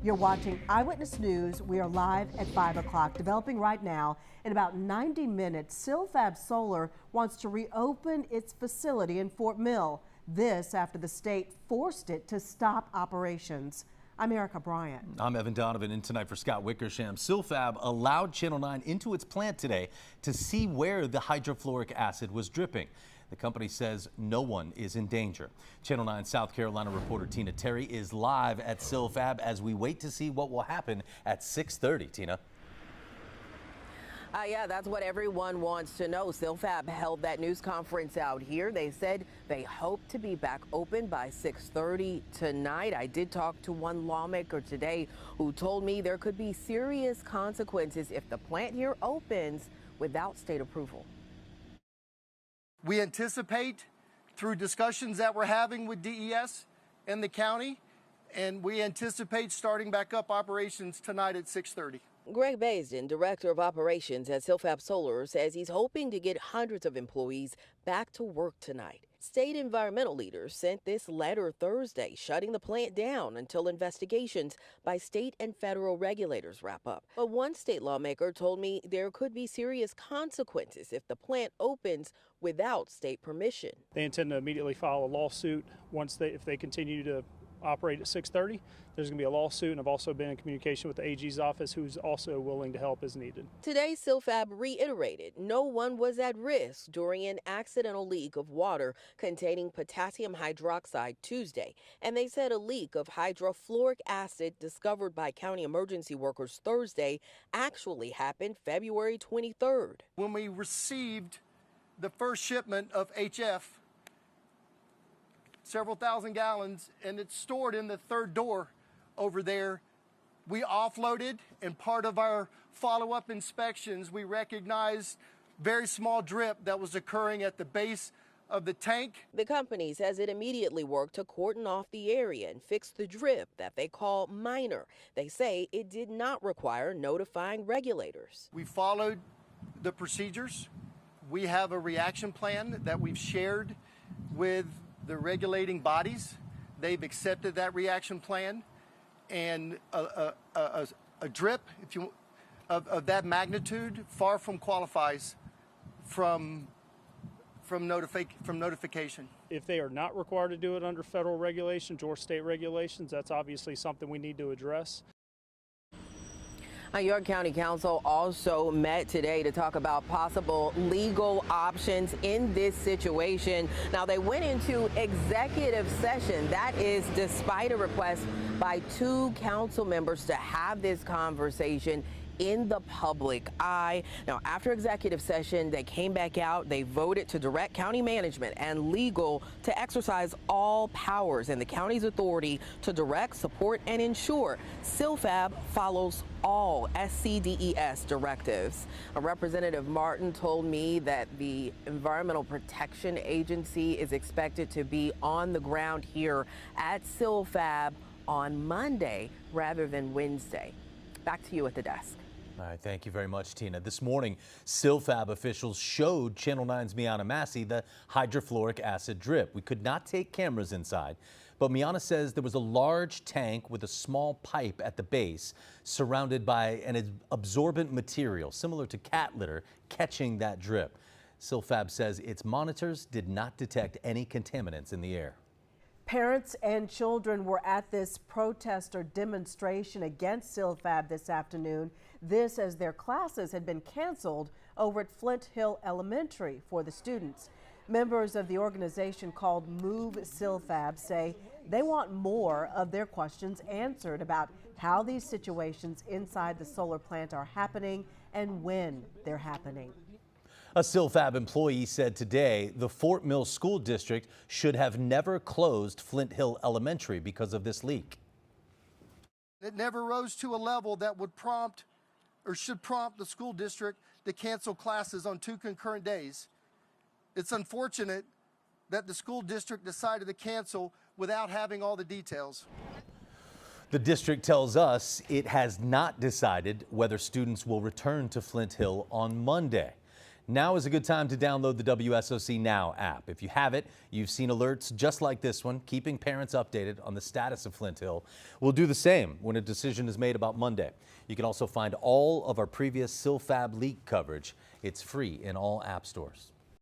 You're watching Eyewitness News. We are live at 5 o'clock. Developing right now, in about 90 minutes, Silfab Solar wants to reopen its facility in Fort Mill. This after the state forced it to stop operations. I'm Erica Bryant. I'm Evan Donovan, and tonight for Scott Wickersham. Silfab allowed Channel 9 into its plant today to see where the hydrofluoric acid was dripping. The company says no one is in danger. Channel 9 South Carolina reporter Tina Terry is live at Silfab as we wait to see what will happen at 6:30. Tina. Yeah, that's what everyone wants to know. Silfab held that news conference out here. They said they hope to be back open by 6:30 tonight. I did talk to one lawmaker today who told me there could be serious consequences if the plant here opens without state approval. We anticipate through discussions that we're having with DES and the county, and we anticipate starting back up operations tonight at 6:30. Greg Baisden, director of operations at Silfab Solar, says he's hoping to get hundreds of employees back to work tonight. State environmental leaders sent this letter Thursday, shutting the plant down until investigations by state and federal regulators wrap up. But one state lawmaker told me there could be serious consequences if the plant opens without state permission. They intend to immediately file a lawsuit if they continue to operate at 6:30. There's going to be a lawsuit, and I've also been in communication with the AG's office, who's also willing to help as needed. Today, Silfab reiterated no one was at risk during an accidental leak of water containing potassium hydroxide Tuesday, and they said a leak of hydrofluoric acid discovered by county emergency workers Thursday actually happened February 23rd. When we received the first shipment of HF, several thousand gallons, and it's stored in the third door over there, we offloaded, and part of our follow-up inspections, we recognized very small drip that was occurring at the base of the tank. The company says it immediately worked to cordon off the area and fix the drip that they call minor. They say it did not require notifying regulators. We followed the procedures. We have a reaction plan that we've shared with the regulating bodies. They've accepted that reaction plan, and a drip of that magnitude far from qualifies from notification. If they are not required to do it under federal regulations or state regulations, that's obviously something we need to address. York County Council also met today to talk about possible legal options in this situation. Now, they went into executive session. That is despite a request by two council members to have this conversation in the public eye. Now, after executive session, they came back out. They voted to direct county management and legal to exercise all powers in the county's authority to direct, support, and ensure Silfab follows all SCDES directives. Representative Martin told me that the Environmental Protection Agency is expected to be on the ground here at Silfab on Monday rather than Wednesday. Back to you at the desk. All right, thank you very much, Tina. This morning, Silfab officials showed Channel 9's Miana Massey the hydrofluoric acid drip. We could not take cameras inside, but Miana says there was a large tank with a small pipe at the base surrounded by an absorbent material similar to cat litter catching that drip. Silfab says its monitors did not detect any contaminants in the air. Parents and children were at this protest or demonstration against Silfab this afternoon. This as their classes had been canceled over at Flint Hill Elementary for the students. Members of the organization called Move Silfab say they want more of their questions answered about how these situations inside the solar plant are happening and when they're happening. A Silfab employee said today the Fort Mill School District should have never closed Flint Hill Elementary because of this leak. It never rose to a level that would prompt or should prompt the school district to cancel classes on 2 concurrent days. It's unfortunate that the school district decided to cancel without having all the details. The district tells us it has not decided whether students will return to Flint Hill on Monday. Now is a good time to download the WSOC Now app. If you have it, you've seen alerts just like this one, keeping parents updated on the status of Flint Hill. We'll do the same when a decision is made about Monday. You can also find all of our previous Silfab leak coverage. It's free in all app stores.